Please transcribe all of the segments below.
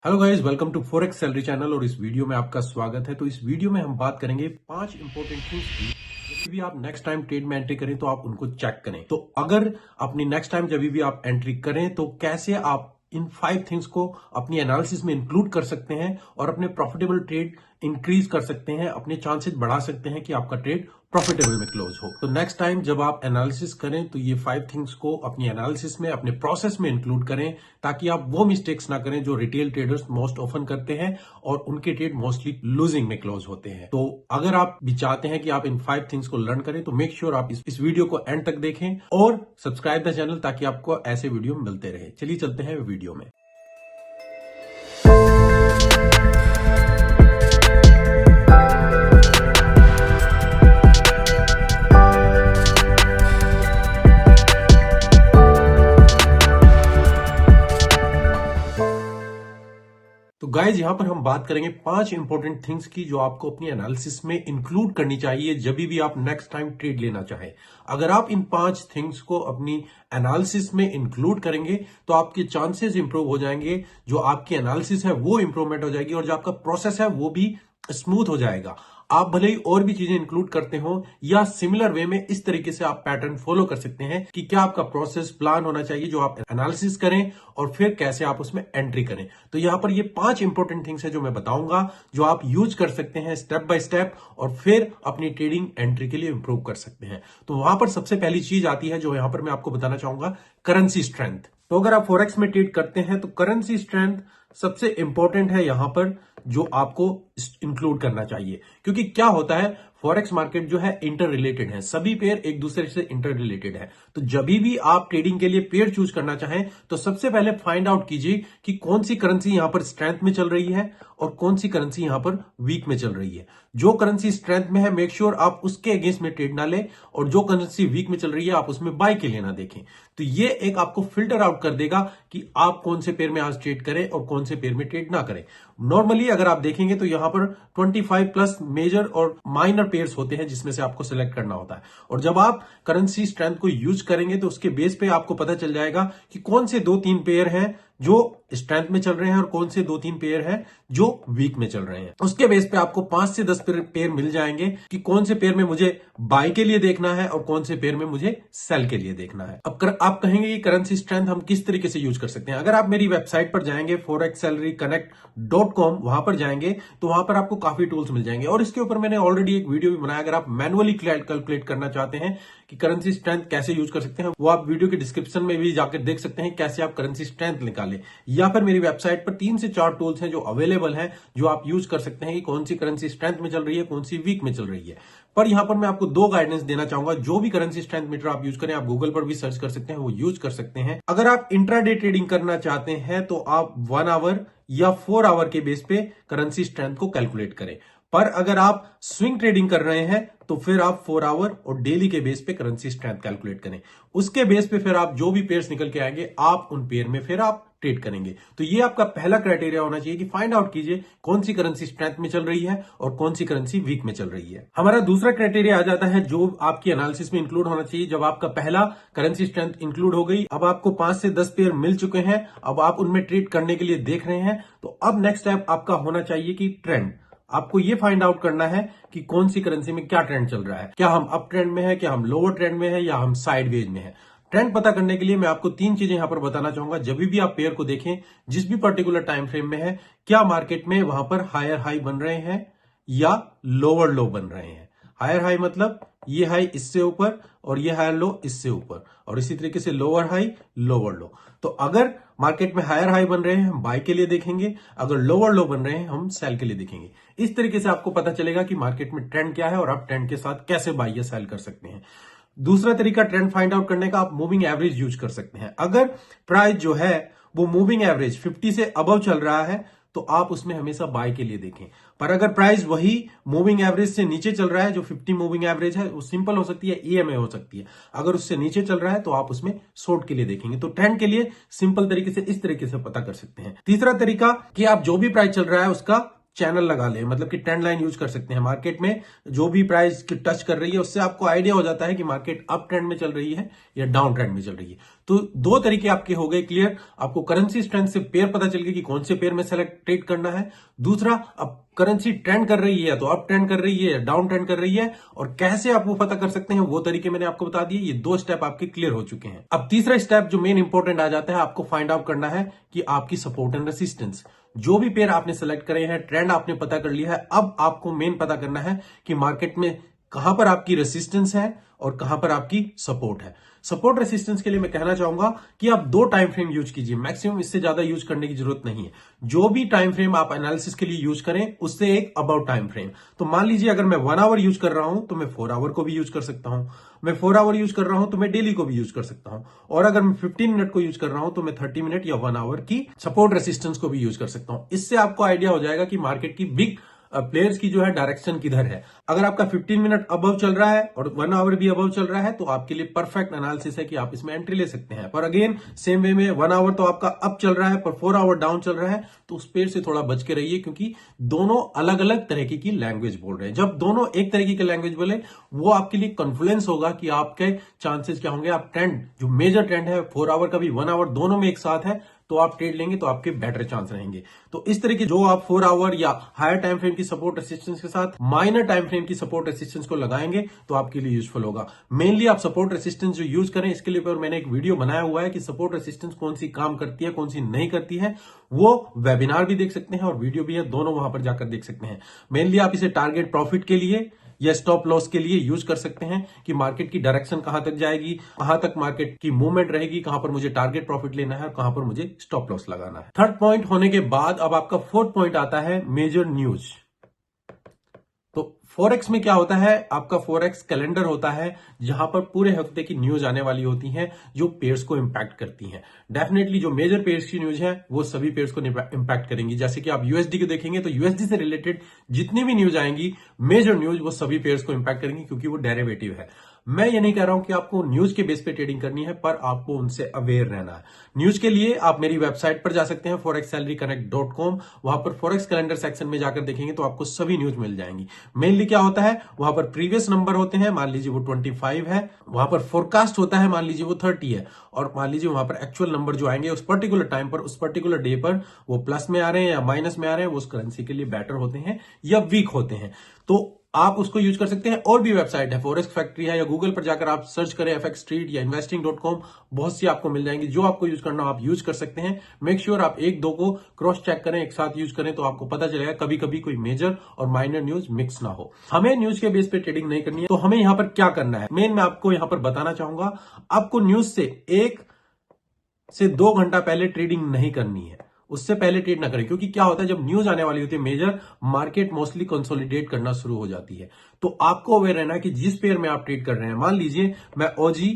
Hello guys, welcome to forex salary channel और इस video में आपका स्वागत है। तो इस वीडियो में हम बात करेंगे 5 इंपॉर्टेंट थिंग्स की। जब भी आप नेक्स्ट टाइम ट्रेड में एंट्री करें तो आप उनको चेक करें। तो अगर अपनी नेक्स्ट टाइम जब भी आप एंट्री करें तो कैसे आप इन 5 थिंग्स को अपनी एनालिसिस में इंक्लूड कर सकते हैं और अपने प्रॉफिटेबल ट्रेड इंक्रीज कर सकते हैं, अपने चांसेस बढ़ा सकते हैं कि आपका ट्रेड प्रॉफिटेबल में क्लोज हो। तो नेक्स्ट टाइम जब आप एनालिसिस करें तो ये 5 थिंग्स को अपनी एनालिसिस में, अपने प्रोसेस में इंक्लूड करें, ताकि आप वो मिस्टेक्स ना करें जो रिटेल ट्रेडर्स मोस्ट ऑफन करते हैं और उनके ट्रेड मोस्टली लूजिंग में क्लोज होते हैं। तो अगर आप भी चाहते हैं कि आप इन 5 थिंग्स को लर्न करें तो मेक श्योर आप इस वीडियो को एंड तक देखें और सब्सक्राइब द चैनल ताकि आपको ऐसे वीडियो मिलते रहे। चलिए चलते हैं वीडियो में। तो गाइज यहां पर हम बात करेंगे 5 इंपॉर्टेंट थिंग्स की जो आपको अपनी एनालिसिस में इंक्लूड करनी चाहिए जब भी आप नेक्स्ट टाइम ट्रेड लेना चाहें। अगर आप इन 5 थिंग्स को अपनी एनालिसिस में इंक्लूड करेंगे तो आपके चांसेस इंप्रूव हो जाएंगे, जो आपकी एनालिसिस है वो इंप्रूवमेंट हो जाएगी और जो आपका प्रोसेस है वो भी स्मूथ हो जाएगा। आप भले ही और भी चीजें इंक्लूड करते हो या सिमिलर वे में इस तरीके से आप पैटर्न फॉलो कर सकते हैं कि क्या आपका प्रोसेस प्लान होना चाहिए जो आप एनालिसिस करें और फिर कैसे आप उसमें एंट्री करें। तो यहां पर ये 5 इंपॉर्टेंट थिंग्स है जो मैं बताऊंगा, जो आप यूज कर सकते हैं स्टेप बाय स्टेप और फिर अपनी ट्रेडिंग एंट्री के लिए इंप्रूव कर सकते हैं। तो वहां पर सबसे पहली चीज आती है जो यहां पर मैं आपको बताना चाहूंगा, करेंसी स्ट्रेंथ। तो अगर आप फॉरेक्स में ट्रेड करते हैं तो करेंसी स्ट्रेंथ सबसे इंपॉर्टेंट है यहां पर, जो आपको इंक्लूड करना चाहिए। क्योंकि क्या होता है, फॉरेक्स मार्केट जो है इंटर रिलेटेड है, सभी पेयर एक दूसरे से इंटर रिलेटेड है। तो जब भी आप ट्रेडिंग के लिए पेयर चूज करना चाहें तो सबसे पहले फाइंड आउट कीजिए कि कौन सी करेंसी यहां पर स्ट्रेंथ में चल रही है और कौन सी करेंसी यहां पर वीक में चल रही है। जो करेंसी स्ट्रेंथ में है मेक श्योर आप उसके अगेंस्ट में ट्रेड ना लें और जो करेंसी वीक में चल रही है आप उसमें बाय के लिए ना देखें। तो ये एक आपको फिल्टर आउट कर देगा कि आप कौन से पेयर में आज ट्रेड करें और कौन से पेयर में ट्रेड ना करें। नॉर्मली अगर आप देखेंगे तो यहां पर 25 प्लस मेजर और माइनर पेयर्स होते हैं जिसमें से आपको सिलेक्ट करना होता है। और जब आप करेंसी स्ट्रेंथ को यूज करेंगे तो उसके बेस पे आपको पता चल जाएगा कि कौन से 2-3 पेयर हैं जो स्ट्रेंथ में चल रहे हैं और कौन से 2-3 पेयर हैं जो वीक में चल रहे हैं। उसके बेस पे आपको 5 से 10 पेयर मिल जाएंगे कि कौन से पेयर में मुझे बाय के लिए देखना है और कौन से पेयर में मुझे सेल के लिए देखना है। अब आप कहेंगे कि करेंसी स्ट्रेंथ हम किस तरीके से यूज कर सकते हैं। अगर आप मेरी वेबसाइट पर जाएंगे forexsalaryconnect.com, वहां पर जाएंगे तो वहां पर आपको काफी टूल्स मिल जाएंगे और इसके ऊपर मैंने ऑलरेडी एक वीडियो भी बनाया। अगर आप मैनुअली कैलकुलेट करना चाहते हैं कि करेंसी स्ट्रेंथ कैसे यूज कर सकते हैं, वो आप वीडियो के डिस्क्रिप्शन में भी जाकर देख सकते हैं कैसे आप करेंसी स्ट्रेंथ निकालें। या फिर मेरी वेबसाइट पर 3 से 4 टूल्स हैं जो अवेलेबल हैं, जो आप यूज कर सकते हैं कि कौन सी करेंसी स्ट्रेंथ में चल रही है, कौन सी वीक में चल रही है। पर यहां पर मैं आपको 2 गाइडेंस देना चाहूंगा। जो भी करेंसी स्ट्रेंथ मीटर आप यूज करें, आप गूगल पर भी सर्च कर सकते हैं, वो यूज कर सकते हैं। अगर आप इंट्राडे ट्रेडिंग करना चाहते हैं तो आप 1 आवर या 4 आवर के बेस पे करेंसी स्ट्रेंथ को कैलकुलेट करें। पर अगर आप स्विंग ट्रेडिंग कर रहे हैं तो फिर आप 4 आवर और डेली के बेस पे करेंसी स्ट्रेंथ कैलकुलेट करें। उसके बेस पे फिर आप जो भी पेयर्स निकल के आएंगे आप उन पेयर में फिर आप ट्रेड करेंगे। तो ये आपका पहला क्राइटेरिया होना चाहिए कि फाइंड आउट कीजिए कौन सी करेंसी स्ट्रेंथ में चल रही है और कौन सी करेंसी वीक में चल रही है। हमारा दूसरा क्राइटेरिया आ जाता है जो आपकी एनालिसिस में इंक्लूड होना चाहिए। जब आपका पहला करेंसी स्ट्रेंथ इंक्लूड हो गई, अब आपको 5 से 10 पेयर मिल चुके हैं, अब आप उनमें ट्रेड करने के लिए देख रहे हैं, तो अब नेक्स्ट स्टेप आपका होना चाहिए कि ट्रेंड। आपको ये फाइंड आउट करना है कि कौन सी करेंसी में क्या ट्रेंड चल रहा है, क्या हम अप ट्रेंड में है, क्या हम लोअर ट्रेंड में है या हम साइडवेज में है। ट्रेंड पता करने के लिए मैं आपको 3 चीजें यहां पर बताना चाहूंगा। जब भी आप पेयर को देखें जिस भी पर्टिकुलर टाइम फ्रेम में है, क्या मार्केट में वहां पर हायर हाई बन रहे हैं या लोअर लो बन रहे हैं। हायर हाई मतलब ये हाई इससे ऊपर और ये हायर लो इससे ऊपर, और इसी तरीके से लोअर हाई लोअर लो। तो अगर मार्केट में हायर हाई बन रहे हैं हम बाय के लिए देखेंगे, अगर लोअर लो बन रहे हैं हम सेल के लिए देखेंगे। इस तरीके से आपको पता चलेगा कि मार्केट में ट्रेंड क्या है और आप ट्रेंड के साथ कैसे बाय या सेल कर सकते हैं। दूसरा तरीका ट्रेंड फाइंड आउट करने का, आप मूविंग एवरेज यूज कर सकते हैं। अगर प्राइस जो है वो मूविंग एवरेज 50 से अबव चल रहा है तो आप उसमें हमेशा बाय के लिए देखें। पर अगर प्राइस वही मूविंग एवरेज से नीचे चल रहा है, जो 50 मूविंग एवरेज है, वो सिंपल हो सकती है, ईएमए हो सकती है, अगर उससे नीचे चल रहा है तो आप उसमें शॉर्ट के लिए देखेंगे। तो ट्रेंड के लिए सिंपल तरीके से इस तरीके से पता कर सकते हैं। तीसरा तरीका कि आप जो भी प्राइस चल रहा है उसका चैनल लगा ले, मतलब कि ट्रेंड लाइन यूज कर सकते हैं। मार्केट में जो भी प्राइस की टच कर रही है उससे आपको आइडिया हो जाता है कि मार्केट अप ट्रेंड में चल रही है या डाउन ट्रेंड में चल रही है। तो दो तरीके आपके हो गए क्लियर। आपको करेंसी स्ट्रेंथ से पेयर पता चल गया कि कौन से पेयर में सेलेक्ट ट्रेड करना है। दूसरा, अब करेंसी ट्रेंड कर रही है तो अप ट्रेंड कर रही है, डाउन ट्रेंड कर रही है, और कैसे आप वो पता कर सकते हैं वो तरीके मैंने आपको बता दिए। ये दो स्टेप आपके क्लियर हो चुके हैं। अब तीसरा स्टेप जो मेन इंपॉर्टेंट आ जाता है, आपको फाइंड आउट करना है कि आपकी सपोर्ट एंड रेसिस्टेंस, जो भी पेयर आपने सेलेक्ट करे हैं, ट्रेंड आपने पता कर लिया है, अब आपको मेन पता करना है कि मार्केट में कहां पर आपकी रेसिस्टेंस है और कहां पर आपकी सपोर्ट है। सपोर्ट रेसिस्टेंस के लिए मैं कहना चाहूंगा कि आप 2 टाइम फ्रेम यूज कीजिए, मैक्सिमम इससे ज्यादा यूज करने की जरूरत नहीं है। जो भी टाइम फ्रेम आप एनालिसिस के लिए यूज करें उससे एक अबाउट टाइम फ्रेम। तो मान लीजिए अगर मैं 1 आवर यूज कर रहा हूं तो मैं 4 आवर को भी यूज कर सकता हूं, मैं 4 आवर यूज कर रहा हूं तो मैं डेली को भी यूज कर सकता हूं, और अगर मैं 15 मिनट को यूज कर रहा हूं तो मैं 30 मिनट या 1 आवर की सपोर्ट रेसिस्टेंस को भी यूज कर सकता हूं। इससे आपको आइडिया हो जाएगा कि मार्केट की बिग प्लेयर्स की जो है डायरेक्शन किधर है। अगर आपका 15 मिनट अबव चल रहा है और 1 आवर भी अबव चल रहा है तो आपके लिए परफेक्ट एनालिसिस है कि आप इसमें एंट्री ले सकते हैं। पर अगेन सेम वे में 1 आवर तो आपका अप चल रहा है पर 4 आवर डाउन चल रहा है, तो उस पेयर से थोड़ा बच के रहिए, क्योंकि दोनों अलग अलग तरीके की लैंग्वेज बोल रहे हैं। जब दोनों एक तरीके की लैंग्वेज बोले वो आपके लिए कॉन्फ्लुएंस होगा कि आपके चांसेस क्या होंगे। आप ट्रेंड जो मेजर ट्रेंड है 4 आवर का भी 1 आवर दोनों में एक साथ है तो आप ट्रेड लेंगे तो आपके बेटर चांस रहेंगे। तो इस तरीके जो आप 4 आवर या हायर टाइम फ्रेम की सपोर्ट रेसिस्टेंस के साथ माइनर टाइम फ्रेम की सपोर्ट रेसिस्टेंस को लगाएंगे तो आपके लिए यूजफुल होगा। मेनली आप सपोर्ट रेसिस्टेंस जो यूज करें इसके लिए मैंने एक वीडियो बनाया हुआ है कि सपोर्ट रेसिस्टेंस कौन सी काम करती है कौन सी नहीं करती है। वो वेबिनार भी देख सकते हैं और वीडियो भी है, दोनों वहां पर जाकर देख सकते हैं। मेनली आप इसे टारगेट प्रॉफिट के लिए या स्टॉप लॉस के लिए यूज कर सकते हैं कि मार्केट की डायरेक्शन कहां तक जाएगी, कहां तक मार्केट की मूवमेंट रहेगी, कहां पर मुझे टारगेट प्रॉफिट लेना है और कहां पर मुझे स्टॉप लॉस लगाना है। थर्ड पॉइंट होने के बाद अब आपका फोर्थ पॉइंट आता है मेजर न्यूज। तो फॉरेक्स में क्या होता है, आपका फॉरेक्स कैलेंडर होता है जहां पर पूरे हफ्ते की न्यूज आने वाली होती है जो पेयर्स को इंपैक्ट करती हैं। डेफिनेटली जो मेजर पेयर्स की न्यूज है वो सभी पेयर्स को इंपैक्ट करेंगी। जैसे कि आप यूएसडी को देखेंगे तो यूएसडी से रिलेटेड जितनी भी न्यूज आएंगी मेजर न्यूज वो सभी पेयर्स को इंपैक्ट करेंगी, क्योंकि वो डेरिवेटिव है। मैं ये नहीं कह रहा हूं कि आपको न्यूज के बेस पे ट्रेडिंग करनी है, पर आपको उनसे अवेयर रहना है। न्यूज के लिए आप मेरी वेबसाइट पर जा सकते हैं forexsalaryconnect.com। वहां पर फॉरेक्स कैलेंडर सेक्शन में जाकर देखेंगे तो आपको सभी न्यूज मिल जाएंगी। मेनली क्या होता है, वहां पर प्रीवियस नंबर होते हैं, मान लीजिए वो 25 है, वहां पर फोरकास्ट होता है, मान लीजिए वो 30 है, और मान लीजिए वहां पर एक्चुअल नंबर जो आएंगे उस पर्टिकुलर टाइम पर, उस पर्टिकुलर डे पर वो प्लस में आ रहे हैं या माइनस में आ रहे हैं, वो उस करेंसी के लिए बेटर होते हैं या वीक होते हैं। तो आप उसको यूज कर सकते हैं। और भी वेबसाइट है, फॉरेक्स फैक्ट्री है, या गूगल पर जाकर आप सर्च करें FX स्ट्रीट या investing.com, बहुत सी आपको मिल जाएंगी। जो आपको यूज करना हो आप यूज कर सकते हैं। मेक श्योर आप एक दो को क्रॉस चेक करें, एक साथ यूज करें, तो आपको पता चलेगा कभी कभी कोई मेजर और माइनर न्यूज मिक्स ना हो। हमें न्यूज के बेस पे ट्रेडिंग नहीं करनी है, तो हमें यहां पर क्या करना है मेन मैं आपको यहां पर बताना चाहूंगा। आपको न्यूज से 1 से 2 घंटा पहले ट्रेडिंग नहीं करनी है, उससे पहले ट्रेड ना करें, क्योंकि क्या होता है जब न्यूज आने वाली होती है मेजर, मार्केट मोस्टली कंसोलिडेट करना शुरू हो जाती है। तो आपको अवेयर रहना है कि जिस पेयर में आप ट्रेड कर रहे हैं, मान लीजिए मैं ओजी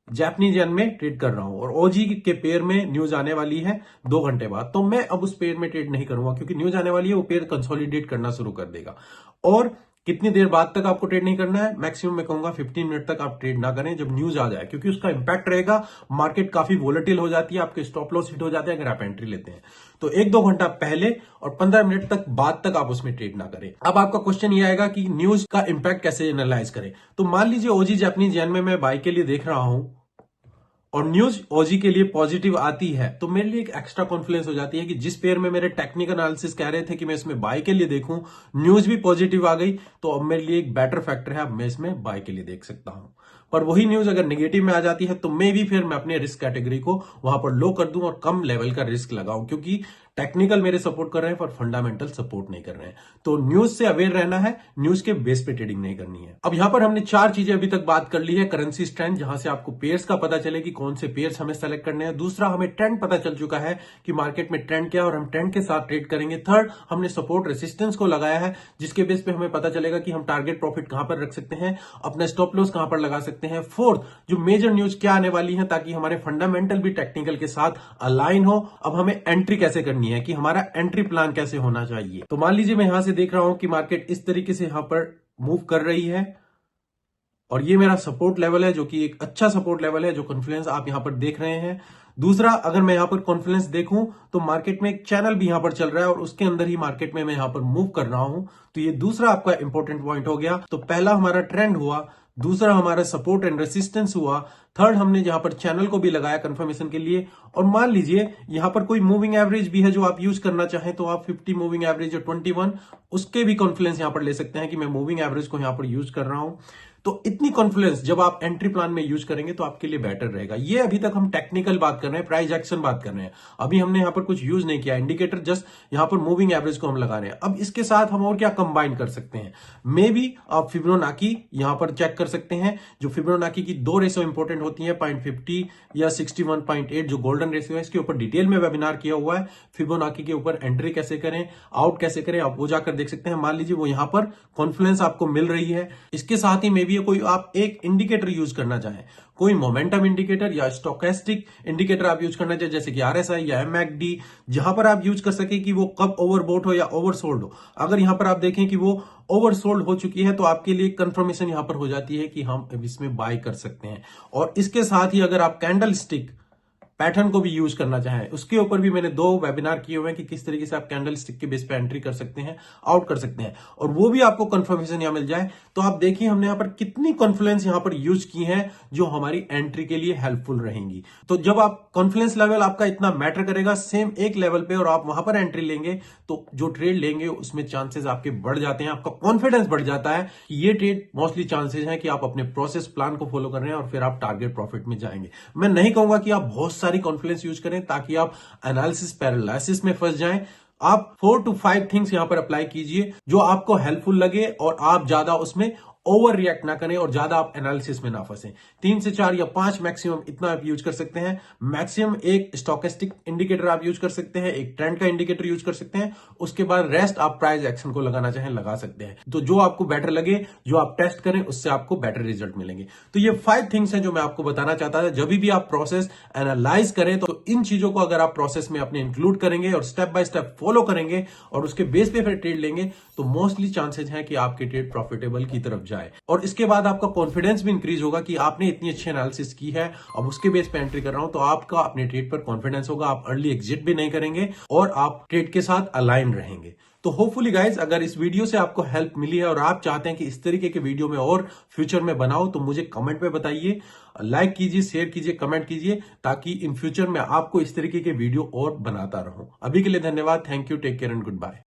जापानीज येन में ट्रेड कर रहा हूं और ओजी के पेयर में न्यूज आने वाली है 2 घंटे बाद, तो मैं अब उस पेयर में ट्रेड नहीं करूंगा, क्योंकि न्यूज आने वाली है, वो पेयर कंसोलिडेट करना शुरू कर देगा। और कितनी देर बाद तक आपको ट्रेड नहीं करना है, मैक्सिमम मैं कहूंगा 15 मिनट तक आप ट्रेड ना करें जब न्यूज आ जाए, क्योंकि उसका इंपैक्ट रहेगा। मार्केट काफी वोलेटिल हो जाती है, आपके स्टॉप लॉस हिट हो जाते हैं अगर आप एंट्री लेते हैं। तो 1-2 घंटा पहले और 15 मिनट तक बाद तक आप उसमें ट्रेड ना करें। अब आपका क्वेश्चन ये आएगा कि न्यूज का इंपैक्ट कैसे एनालाइज करें। तो मान लीजिए ओजी जापानीज येन में मैं बाय के लिए देख रहा हूं और न्यूज ओजी के लिए पॉजिटिव आती है, तो मेरे लिए एक एक्स्ट्रा कॉन्फिडेंस हो जाती है कि जिस पेयर में मेरे टेक्निकल एनालिसिस कह रहे थे कि मैं इसमें बाय के लिए देखूं, न्यूज भी पॉजिटिव आ गई, तो अब मेरे लिए एक बेटर फैक्टर है, अब मैं इसमें बाय के लिए देख सकता हूं। पर वही न्यूज अगर नेगेटिव में आ जाती है तो मैं भी फिर मैं अपने रिस्क कैटेगरी को वहां पर लो कर दूं और कम लेवल का रिस्क लगाऊं, क्योंकि टेक्निकल मेरे सपोर्ट कर रहे हैं पर फंडामेंटल सपोर्ट नहीं कर रहे हैं। तो न्यूज से अवेयर रहना है, न्यूज के बेस पे ट्रेडिंग नहीं करनी है। अब यहां पर हमने 4 चीजें अभी तक बात कर ली है। करेंसी स्ट्रेंथ, जहां से आपको पेयर्स का पता चले कि कौन से पेयर्स हमें सेलेक्ट करने हैं। दूसरा, हमें ट्रेंड पता चल चुका है कि मार्केट में ट्रेंड क्या है और हम ट्रेंड के साथ ट्रेड करेंगे। थर्ड, हमने सपोर्ट रेसिस्टेंस को लगाया है, जिसके बेस पे हमें पता चलेगा कि हम टारगेट प्रॉफिट कहां पर रख सकते हैं, अपना स्टॉप लॉस कहां पर लगा सकते हैं। फोर्थ, जो मेजर न्यूज क्या आने वाली है, ताकि हमारे फंडामेंटल भी टेक्निकल के साथ अलाइन हो। अब हमें एंट्री कैसे करनी है, कि हमारा एंट्री प्लान कैसे होना चाहिए। तो मान लीजिए मैं यहां से देख रहा हूं कि मार्केट इस तरीके से यहां पर मूव कर रही है और ये मेरा सपोर्ट लेवल है, जो कि एक अच्छा सपोर्ट लेवल है, जो कॉन्फ्लुएंस आप यहां पर देख रहे हैं। दूसरा, अगर मैं यहां पर कॉन्फ्लुएंस देखूं तो मार्केट में एक चैनल भी यहां पर चल रहा है और उसके अंदर ही मार्केट में मैं यहां पर मूव कर रहा हूं। तो ये दूसरा आपका इंपॉर्टेंट पॉइंट हो गया। तो पहला हमारा ट्रेंड हुआ, दूसरा हमारा सपोर्ट एंड रेसिस्टेंस हुआ। थर्ड हमने जहां पर चैनल को भी लगाया कंफर्मेशन के लिए। और मान लीजिए यहां पर कोई मूविंग एवरेज भी है जो आप यूज करना चाहें, तो आप 50 मूविंग एवरेज और 21 उसके भी कॉन्फ्लुएंस यहां पर ले सकते हैं कि मैं मूविंग एवरेज को यहां पर यूज कर रहा हूं। तो इतनी कॉन्फ्लुएंस जब आप एंट्री प्लान में यूज करेंगे तो आपके लिए बेटर रहेगा। ये अभी तक हम टेक्निकल बात कर रहे हैं, प्राइस एक्शन बात कर रहे हैं। अभी हमने यहां पर कुछ यूज नहीं किया, इंडिकेटर जस्ट यहां पर मूविंग एवरेज को हम लगा रहे हैं। अब इसके साथ हम और क्या कंबाइन कर सकते हैं, मे बी आप फिबोनाची यहां पर चेक कर सकते हैं। जो फिबोनाची की 2 रेशो इंपॉर्टेंट होती है, 0.50 या 61.8 जो गोल्डन रेशियो है, इसके ऊपर डिटेल में वेबिनार किया हुआ है। फिबोनाची के ऊपर एंट्री कैसे करें, आउट कैसे करें, आप वो जाकर देख सकते हैं। मान लीजिए वो यहां पर कॉन्फ्लुएंस आपको मिल रही है। इसके साथ ही मे बी कोई आप एक इंडिकेटर यूज करना चाहें, कोई मोमेंटम इंडिकेटर या स्टोकेस्टिक इंडिकेटर आप यूज करना चाहें, जैसे कि आरएसआई या एमएकडी, जहां पर आप यूज कर सके कि वो कब ओवरबोट हो या ओवरसोल्ड हो। अगर यहां पर आप देखें कि वो ओवरसोल्ड हो चुकी है तो आपके लिए कंफर्मेशन यहां पर हो जाती है कि हम इसमें बाय कर सकते हैं। और इसके साथ ही अगर आप कैंडल स्टिक पैटर्न को भी यूज करना चाहें, उसके ऊपर भी मैंने 2 वेबिनार किए हुए हैं कि किस तरीके से आप कैंडल स्टिक के बेस पे एंट्री कर सकते हैं, आउट कर सकते हैं, और वो भी आपको कंफर्मेशन यहां मिल जाए। तो आप देखिए हमने यहां पर कितनी कॉन्फ्लुएंस यहां पर यूज की है जो हमारी एंट्री के लिए हेल्पफुल रहेंगी। तो जब आप कॉन्फिडेंस लेवल आपका इतना मैटर करेगा सेम एक लेवल पे, और आप वहां पर एंट्री लेंगे तो जो ट्रेड लेंगे उसमें चांसेस आपके बढ़ जाते हैं, आपका कॉन्फिडेंस बढ़ जाता है कि ये ट्रेड मोस्टली चांसेस है कि आप अपने प्रोसेस प्लान को फॉलो कर रहे हैं और फिर आप टारगेट प्रॉफिट में जाएंगे। मैं नहीं कहूंगा कि आप बहुत सारी कॉन्फ्लुएंस यूज करें ताकि आप एनालिसिस पैरालिसिस में फंस जाएं। आप 4 to 5 थिंग्स यहां पर अप्लाई कीजिए जो आपको हेल्पफुल लगे और आप ज्यादा उसमें ओवर रिएक्ट ना करें और ज्यादा आप एनालिसिस में ना फंसे। 3 से 4 या 5 मैक्सिमम इतना आप यूज कर सकते हैं। मैक्सिमम एक स्टोकेस्टिक इंडिकेटर आप यूज कर सकते हैं, एक ट्रेंड का इंडिकेटर यूज कर सकते हैं। उसके बाद रेस्ट आप प्राइस एक्शन को लगाना चाहें लगा सकते हैं। तो जो आपको बेटर लगे, जो आप टेस्ट करें, उससे आपको बेटर रिजल्ट मिलेंगे। तो ये 5 थिंग्स हैं जो मैं आपको बताना चाहता था। जब भी आप प्रोसेस एनालाइज करें तो इन चीजों को अगर आप प्रोसेस में अपने इंक्लूड करेंगे और स्टेप बाय स्टेप फॉलो करेंगे और उसके बेस पे फिर ट्रेड लेंगे तो मोस्टली चांसेस हैं कि आपके ट्रेड प्रॉफिटेबल की तरफ जाए। और इसके बाद आपका कॉन्फिडेंस भी इंक्रीज होगा कि आपने इतनी अच्छी एनालिसिस की है, अब उसके बेस पे एंट्री कर रहा हूं, तो आपका अपने ट्रेड पर कॉन्फिडेंस होगा, आप अर्ली एग्जिट भी नहीं करेंगे और आप ट्रेड के साथ अलाइन रहेंगे। तो होपफुली गाइज अगर इस वीडियो से आपको हेल्प मिली है और आप चाहते हैं कि इस तरीके के वीडियो में और फ्यूचर में बनाओ तो मुझे कमेंट में बताइए, लाइक कीजिए, शेयर कीजिए, कमेंट कीजिए, ताकि इन फ्यूचर में आपको इस तरीके के वीडियो और बनाता रहूं। अभी के लिए धन्यवाद, thank you, take care and good bye.